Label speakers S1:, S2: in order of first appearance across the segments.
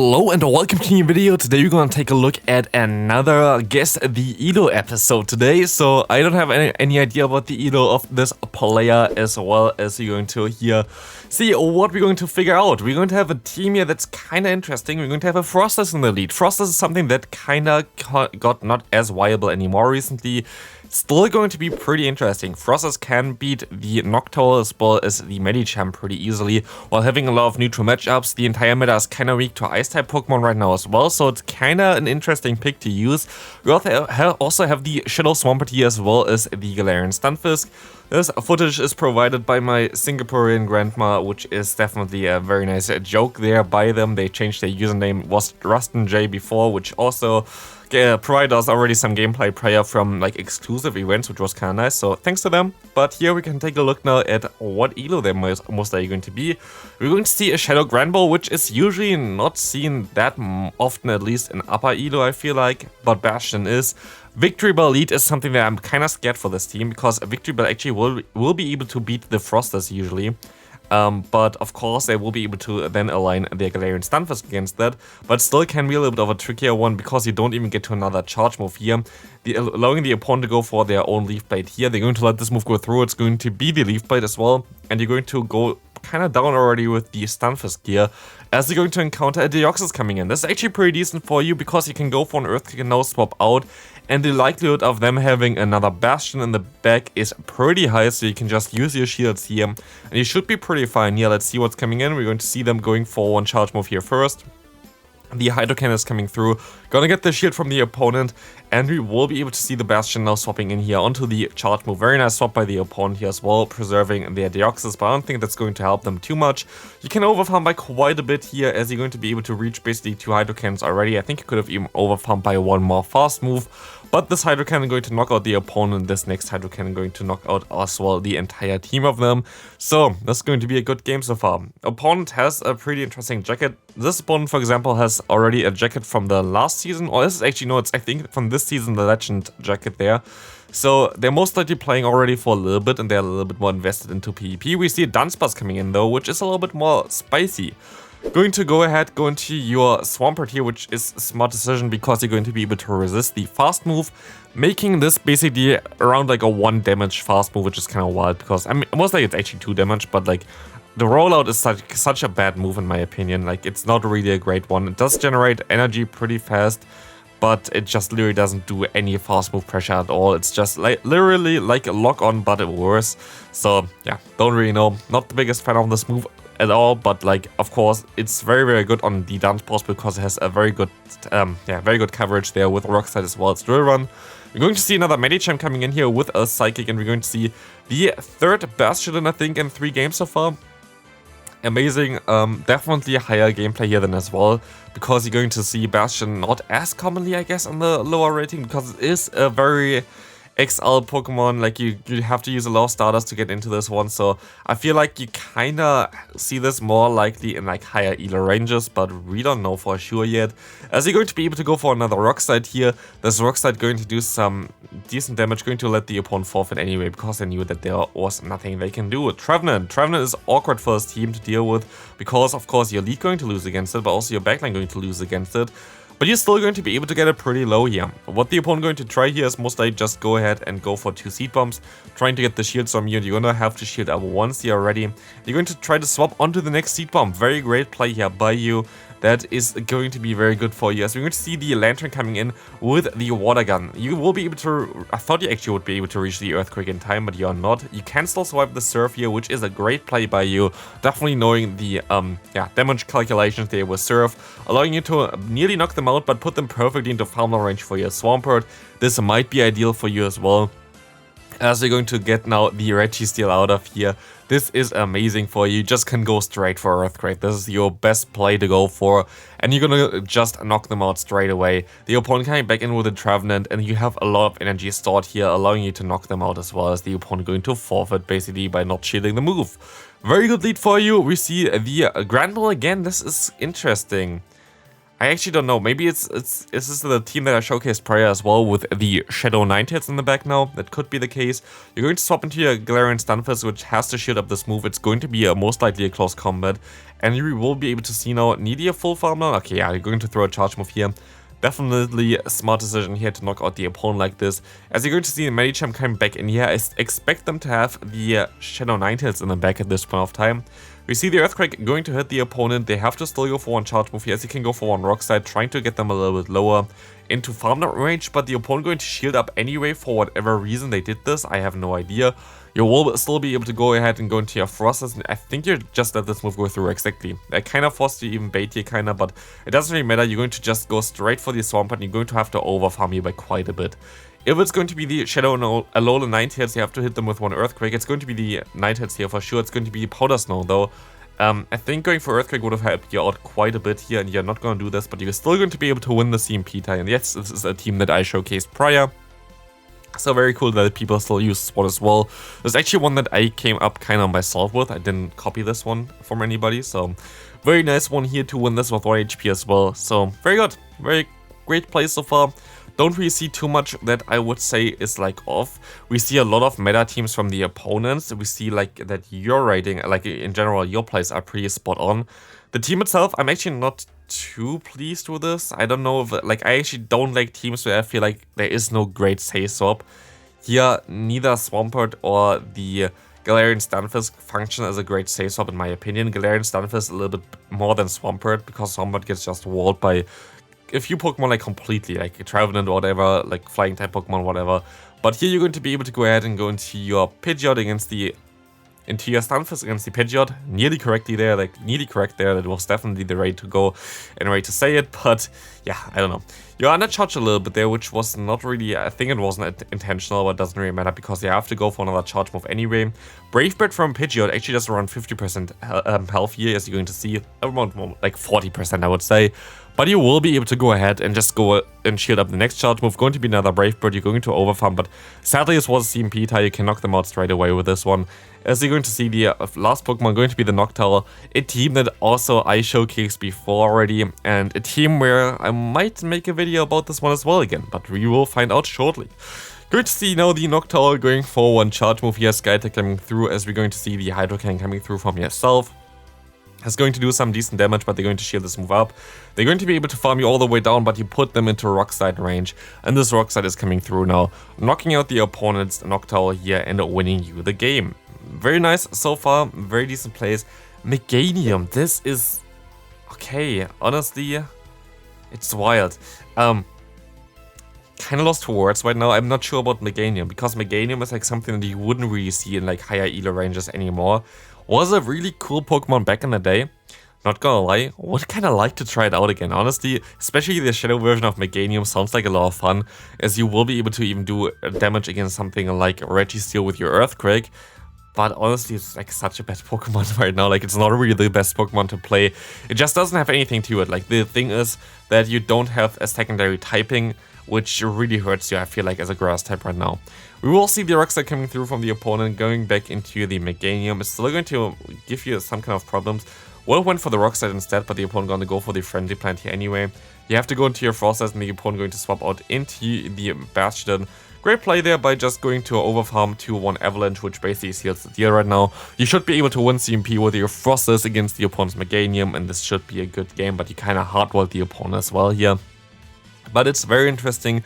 S1: Hello and welcome to a new video. Today we're gonna take a look at another Guess the Elo episode today. So I don't have any idea about the Elo of this player, as well as you're going to here see what we're going to figure out. We're going to have a team here that's kinda interesting. We're going to have a Froslass in the lead. Froslass is something that kinda got not as viable anymore recently. Still going to be pretty interesting. Froslass can beat the Noctowl as well as the Medicham pretty easily, while having a lot of neutral matchups. The entire meta is kinda weak to Ice-type Pokemon right now as well, so it's kinda an interesting pick to use. We also have the Shadow Swampert here as well as the Galarian Stunfisk. This footage is provided by my Singaporean grandma, which is definitely a very nice joke there by them. They changed their username, was RustinJ before, which also provided us already some gameplay prior from like exclusive events, which was kind of nice, so thanks to them. But here we can take a look now at what Elo they're most likely going to be. We're going to see a Shadow Granbull, which is usually not seen that often, at least in upper Elo I feel like, but Bastion is. Victreebel lead is something that I'm kind of scared for this team, because Victreebel actually will be able to beat the Froslass usually. But of course they will be able to then align their Galarian Stunfisk against that, but still can be a little bit of a trickier one, because you don't even get to another charge move here. Allowing the opponent to go for their own Leaf Blade here. They're going to let this move go through. It's going to be the Leaf Blade as well, and you're going to go kind of down already with the Stunfisk here, as you're going to encounter a Deoxys coming in. This is actually pretty decent for you, because you can go for an Earthquake and now swap out, and the likelihood of them having another Bastion in the back is pretty high, so you can just use your shields here, and you should be pretty fine here. Let's see what's coming in. We're going to see them going for one charge move here first. The Hydro Cannon is coming through, gonna get the shield from the opponent, and we will be able to see the Bastion now swapping in here onto the charge move. Very nice swap by the opponent here as well, preserving their Deoxys, but I don't think that's going to help them too much. You can overfarm by quite a bit here, as you're going to be able to reach basically 2 Hydro Cannons already. I think you could have even overfarmed by one more fast move, but this Hydro Cannon going to knock out the opponent, this next Hydro Cannon going to knock out as well the entire team of them. So that's going to be a good game so far. Opponent has a pretty interesting jacket. This opponent, for example, has already a jacket from the last season, or this is actually, no, it's I think from this season, the Legend jacket there. So they're most likely playing already for a little bit, and they're a little bit more invested into PvP. We see a Dunsparce coming in though, which is a little bit more spicy. Going to go ahead, go into your Swampert here, which is a smart decision, because you're going to be able to resist the fast move, making this basically around like a 1 damage fast move, which is kind of wild, because I mean, most likely it's actually 2 damage, but like the rollout is such a bad move in my opinion. Like, it's not really a great one. It does generate energy pretty fast, but it just literally doesn't do any fast move pressure at all. It's just like literally like a lock on, but worse. So yeah, don't really know. Not the biggest fan of this move at all, but like, of course, it's very good on the Dunsparce, because it has a very good coverage there with Rock Slide as well as Drill Run. We're going to see another Medicham coming in here with a Psychic, and we're going to see the 3rd Bastion, I think, in 3 games so far. Amazing. Definitely a higher gameplay here than as well, because you're going to see Bastion not as commonly, I guess, on the lower rating, because it is a very XL Pokemon. Like, you have to use a lot of starters to get into this one, so I feel like you kinda see this more likely in like higher Elo ranges, but we don't know for sure yet. As you're going to be able to go for another Rock Slide here. This Rock Slide going to do some decent damage, going to let the opponent forfeit anyway, because they knew that there was nothing they can do. Trevenant is awkward for this team to deal with, because of course your lead going to lose against it, but also your backline going to lose against it. But you're still going to be able to get it pretty low here. What the opponent going to try here is most likely just go ahead and go for 2 Seed Bombs, trying to get the shields from you. You're going to have to shield up once here already. You're going to try to swap onto the next Seed Bomb. Very great play here by you. That is going to be very good for you, as we're going to see the Lantern coming in with the Water Gun. You will be able to, I thought you actually would be able to reach the Earthquake in time, but you're not. You can still swipe the Surf here, which is a great play by you. Definitely knowing the damage calculations there with Surf, allowing you to nearly knock them out, but put them perfectly into farm range for your Swampert. This might be ideal for you as well, as you're going to get now the Registeel out of here. This is amazing for you. You just can go straight for Earthquake. This is your best play to go for, and you're gonna just knock them out straight away. The opponent coming back in with a Trevenant, and you have a lot of energy stored here, allowing you to knock them out, as well as the opponent going to forfeit basically by not shielding the move. Very good lead for you. We see the Granbull again. This is interesting. I actually don't know. Maybe is this the team that I showcased prior as well with the Shadow Ninetales in the back now? That could be the case. You're going to swap into your Galarian Stunfisk, which has to shield up this move. It's going to be most likely a close combat. And you will be able to see now, need a full farm now? Okay, yeah, you're going to throw a charge move here. Definitely a smart decision here to knock out the opponent like this. As you're going to see the Medicham coming back in here, I expect them to have the Shadow Ninetales in the back at this point of time. We see the Earthquake going to hit the opponent. They have to still go for one charge move here, as you can go for one Rock Slide, trying to get them a little bit lower into farm range, but the opponent going to shield up anyway for whatever reason they did this. I have no idea. You will still be able to go ahead and go into your Froslass, and I think you just let this move go through exactly. I kind of forced you even bait here, kinda, but it doesn't really matter. You're going to just go straight for the Swamp, and you're going to have to overfarm here by quite a bit. If it's going to be the Shadow Alola Ninetales, you have to hit them with one Earthquake. It's going to be the Ninetales here for sure. It's going to be Powder Snow though. I think going for Earthquake would have helped you out quite a bit here, and you're not going to do this, but you're still going to be able to win the CMP tie. And yes, this is a team that I showcased prior. So very cool that people still use SWAT as well. There's actually one that I came up kind of myself with. I didn't copy this one from anybody, so very nice one here to win this with 1 HP as well. So very good, very great play so far. Don't really see too much that I would say is like off. We see a lot of meta teams from the opponents. We see like that your rating, like in general, your plays are pretty spot on. The team itself, I'm actually not too pleased with this. I don't know if, like, I actually don't like teams where I feel like there is no great say swap. Here, neither Swampert or the Galarian Stunfisk function as a great say swap in my opinion. Galarian Stunfisk a little bit more than Swampert, because Swampert gets just walled by a few Pokemon like completely, like Trevenant or whatever, like flying type Pokemon, whatever. But here you're going to be able to go ahead and go into your Pidgeot against the your Stunfisk against the Pidgeot. Nearly correctly there, like nearly correct there. That was definitely the way to go and way to say it. But yeah, I don't know. You're undercharged a little bit there, which was not really, I think it wasn't intentional, but it doesn't really matter because you have to go for another charge move anyway. Brave Bird from Pidgeot actually just around 50% health here, as you're going to see. Around like 40%, I would say. But you will be able to go ahead and just go and shield up the next charge move. Going to be another Brave Bird. You're going to overfarm, but sadly this was a CMP tie. You can knock them out straight away with this one. As you're going to see, the last Pokemon going to be the Noctowl, a team that also I showcased before already, and a team where I might make a video about this one as well again, but we will find out shortly. Good to see now the Noctowl going for one charge move here, Skytech coming through, as we're going to see the Hydro Cannon coming through from yourself. It's going to do some decent damage, but they're going to shield this move up. They're going to be able to farm you all the way down, but you put them into Rock Slide range, and this Rock Slide is coming through now, knocking out the opponent's Noctowl here and winning you the game. Very nice so far, very decent plays. Meganium, this is okay. Honestly, it's wild. Kind of lost for words right now. I'm not sure about Meganium, because Meganium is like something that you wouldn't really see in like higher elo ranges anymore. Was a really cool Pokemon back in the day. Not gonna lie, would kind of like to try it out again, honestly. Especially the Shadow version of Meganium sounds like a lot of fun, as you will be able to even do damage against something like Registeel with your Earthquake. But honestly, it's like such a bad Pokemon right now. Like, it's not really the best Pokemon to play. It just doesn't have anything to it. Like, the thing is that you don't have a secondary typing, which really hurts you, I feel like, as a grass type right now. We will see the Rock Slide coming through from the opponent, going back into the Meganium. It's still going to give you some kind of problems. Well, went for the Rock Slide instead, but the opponent going to go for the Friendly Plant here anyway. You have to go into your Froslass, and the opponent going to swap out into the Bastion. Great play there by just going to overfarm to one Avalanche, which basically seals the deal right now. You should be able to win CMP with your Froslass against the opponent's Meganium, and this should be a good game, but you kind of hardwalled the opponent as well here. But it's very interesting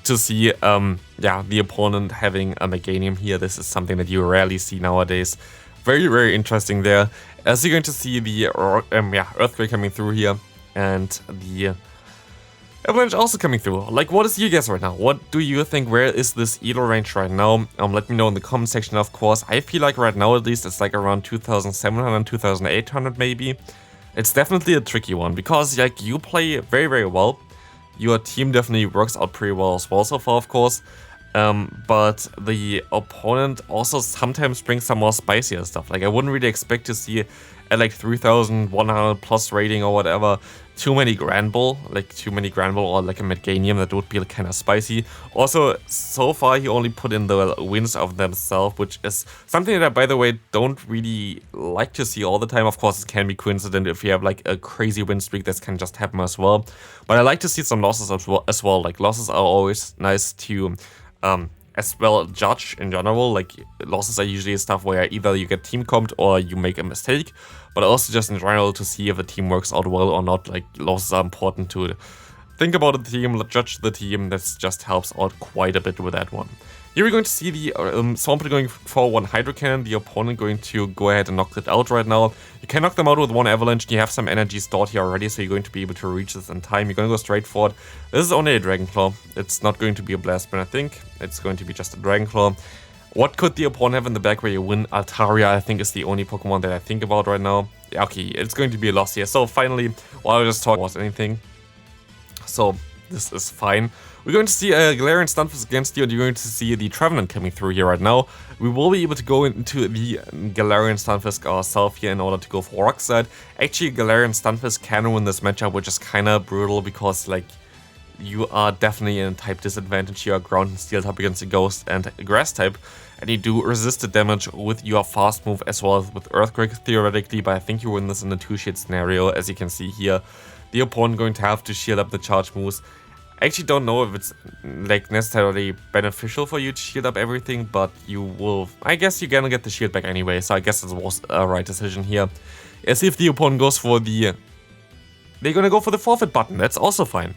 S1: to see, yeah, the opponent having a Meganium here. This is something that you rarely see nowadays. Very, very interesting there. As you're going to see the Earthquake coming through here, and the Avalanche also coming through. Like, what is your guess right now? What do you think? Where is this elo range right now? Let me know in the comment section, of course. I feel like right now, at least, it's like around 2,700, 2,800 maybe. It's definitely a tricky one, because like you play very, very well. Your team definitely works out pretty well as well so far, of course. But the opponent also sometimes brings some more spicier stuff. Like, I wouldn't really expect to see at like 3100 plus rating or whatever. Too many Grand Bull, or like a Medganium, that would be like kind of spicy. Also, so far he only put in the wins of themselves, which is something that I, by the way, don't really like to see all the time. Of course, it can be coincident if you have like a crazy win streak, that can just happen as well. But I like to see some losses as well. Like, losses are always nice to as well judge in general. Like, losses are usually stuff where either you get team comped or you make a mistake, but also just in general to see if the team works out well or not. Like, losses are important to think about the team, judge the team. That just helps out quite a bit with that one. Here we're going to see the Swampert going for one Hydro Cannon, the opponent going to go ahead and knock it out right now. You can knock them out with one Avalanche, and you have some energy stored here already, so you're going to be able to reach this in time. You're going to go straight for it. This is only a Dragon Claw. It's not going to be a Blast Burn, I think. It's going to be just a Dragon Claw. What could the opponent have in the back where you win? Altaria, I think, is the only Pokemon that I think about right now. Yeah, okay, it's going to be a loss here. So finally, while I just talk about anything, so this is fine. We're going to see a Galarian Stunfisk against you, and you're going to see the Trevenant coming through here right now. We will be able to go into the Galarian Stunfisk ourselves here in order to go for Rock Slide. Actually, Galarian Stunfisk can win this matchup, which is kind of brutal because, like, you are definitely in a type disadvantage. You are Ground and Steel type against a Ghost and a Grass type, and you do resisted damage with your fast move as well as with Earthquake theoretically, but I think you win this in a 2-shade scenario, as you can see here. The opponent going to have to shield up the charge moves. I actually don't know if it's like necessarily beneficial for you to shield up everything, but you will, I guess you're gonna get the shield back anyway, so I guess it was a right decision here. As if the opponent goes for the, they're gonna go for the forfeit button, that's also fine.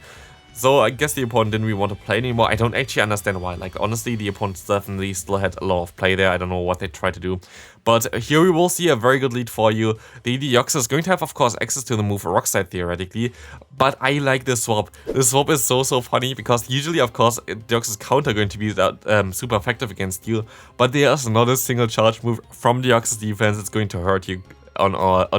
S1: So I guess the opponent didn't really want to play anymore. I don't actually understand why. Like, honestly, the opponent definitely still had a lot of play there. I don't know what they tried to do. But here we will see a very good lead for you. The Deoxys is going to have, of course, access to the move Rock Slide theoretically. But I like this swap. This swap is so funny because usually, of course, Deoxys counter going to be that, super effective against you. But there's not a single charge move from Deoxys defense that's going to hurt you on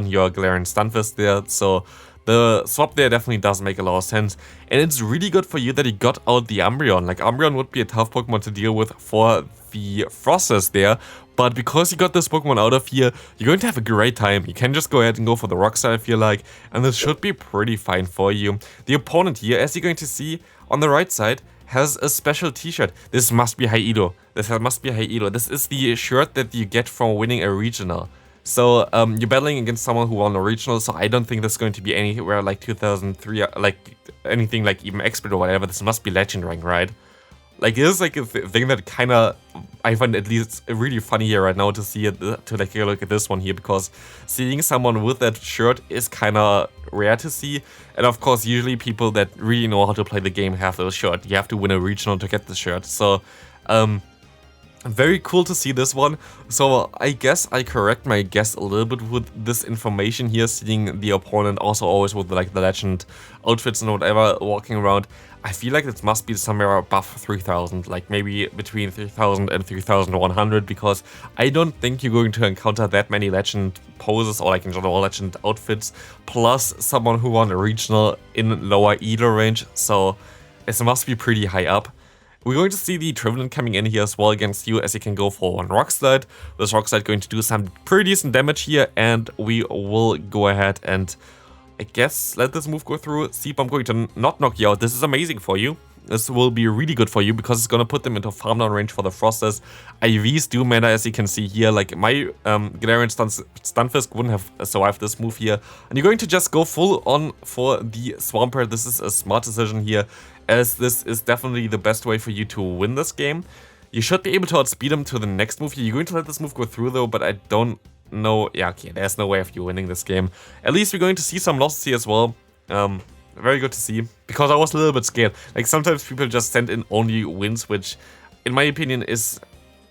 S1: your Galarian Stunfisk there. So the swap there definitely does make a lot of sense, and it's really good for you that he got out the Umbreon. Like, Umbreon would be a tough Pokemon to deal with for the Froslass there, but because you got this Pokemon out of here, you're going to have a great time. You can just go ahead and go for the Rock Slide if you like, and this should be pretty fine for you. The opponent here, as you're going to see on the right side, has a special t-shirt. This must be high elo. This must be high elo. This is the shirt that you get from winning a regional. So, you're battling against someone who won a regional, so I don't think this is going to be anywhere like 2003, like anything like even expert or whatever. This must be legend rank, right? Like, this is like a thing that kind of, I find at least really funny here right now to see it, to like look at this one here, because seeing someone with that shirt is kind of rare to see. And of course, usually people that really know how to play the game have those shirts. You have to win a regional to get the shirt. So, very cool to see this one. So I guess I correct my guess a little bit with this information here, seeing the opponent also always with like the legend outfits and whatever walking around. I feel like it must be somewhere above 3000, like maybe between 3000 and 3100, because I don't think you're going to encounter that many legend poses or like in general legend outfits, plus someone who won a regional in lower elo range, so it must be pretty high up. We're going to see the Trevenant coming in here as well against you, as you can go for one Rock Slide. This Rock Slide going to do some pretty decent damage here, and we will go ahead and, I guess, let this move go through. Seep, I'm going to not knock you out. This is amazing for you. This will be really good for you because it's going to put them into farm down range for the Froslass. IVs do matter, as you can see here. Like, my Galarian Stunfisk wouldn't have survived this move here. And you're going to just go full on for the Swampert. This is a smart decision here, as this is definitely the best way for you to win this game. You should be able to outspeed him to the next move here. You're going to let this move go through though, but I don't know. Yeah, okay, there's no way of you winning this game. At least we're going to see some losses here as well. Very good to see, because I was a little bit scared. Like, sometimes people just send in only wins, which in my opinion is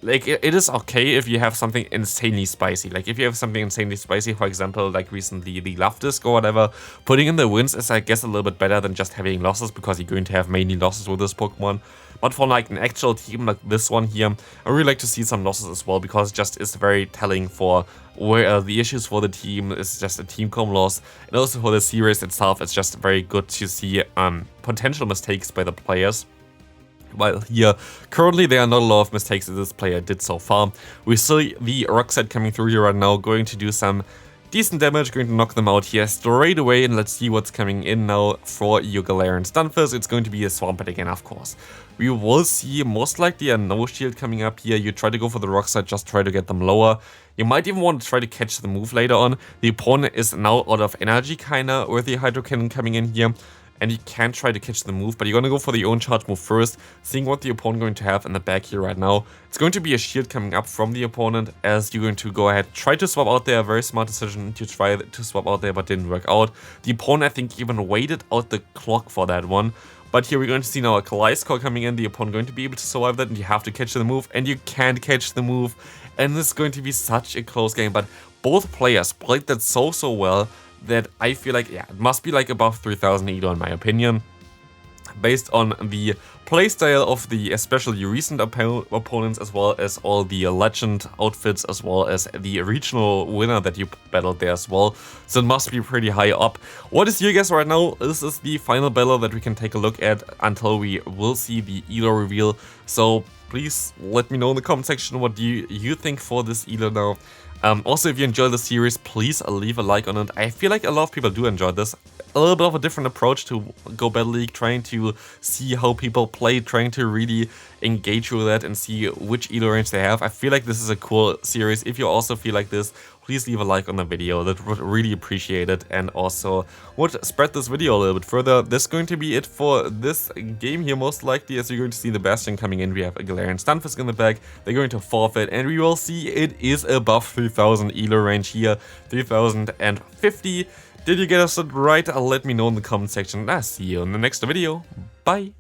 S1: like, it is okay if you have something insanely spicy. Like, if you have something insanely spicy, for example, like recently the Love Disc or whatever, putting in the wins is, I guess, a little bit better than just having losses, because you're going to have mainly losses with this Pokemon. But for like an actual team like this one here, I really like to see some losses as well, because it just is very telling for where the issues for the team is just a team com loss, and also for the series itself, it's just very good to see potential mistakes by the players. While here, currently there are not a lot of mistakes that this player did so far. We see the Rock Slide coming through here right now, going to do some decent damage, going to knock them out here straight away, and let's see what's coming in now for your Galarian Stunfisk. It's going to be a Swampert again, of course. We will see most likely a no shield coming up here. You try to go for the rock side, just try to get them lower. You might even want to try to catch the move later on. The opponent is now out of energy kinda with the Hydro Cannon coming in here. And you can try to catch the move, but you're going to go for the own charge move first, seeing what the opponent going to have in the back here right now. It's going to be a shield coming up from the opponent, as you're going to go ahead, try to swap out there. A very smart decision to try to swap out there, but didn't work out. The opponent, I think, even waited out the clock for that one. But here we're going to see now a Kaleidoscore coming in, the opponent going to be able to survive that, and you have to catch the move, and you can't catch the move. And this is going to be such a close game, but both players played that so well that I feel like, yeah, it must be like above 3000 Elo in my opinion, based on the playstyle of the especially recent opponents, as well as all the legend outfits, as well as the regional winner that you battled there as well. So it must be pretty high up. What is your guess right now? This is the final battle that we can take a look at until we will see the Elo reveal. So please let me know in the comment section what you think for this Elo now. Also, if you enjoy the series, please leave a like on it. I feel like a lot of people do enjoy this. A little bit of a different approach to Go Battle League, trying to see how people play, trying to really engage with that and see which Elo range they have. I feel like this is a cool series. If you also feel like this, please leave a like on the video. That would really appreciate it, and also would spread this video a little bit further. This is going to be it for this game here, most likely, as you're going to see the Bastion coming in. We have a Galarian Stunfisk in the back. They're going to forfeit, and we will see it is above 3000 Elo range here, 3050. Did you get us right? Let me know in the comment section. I'll see you in the next video. Bye.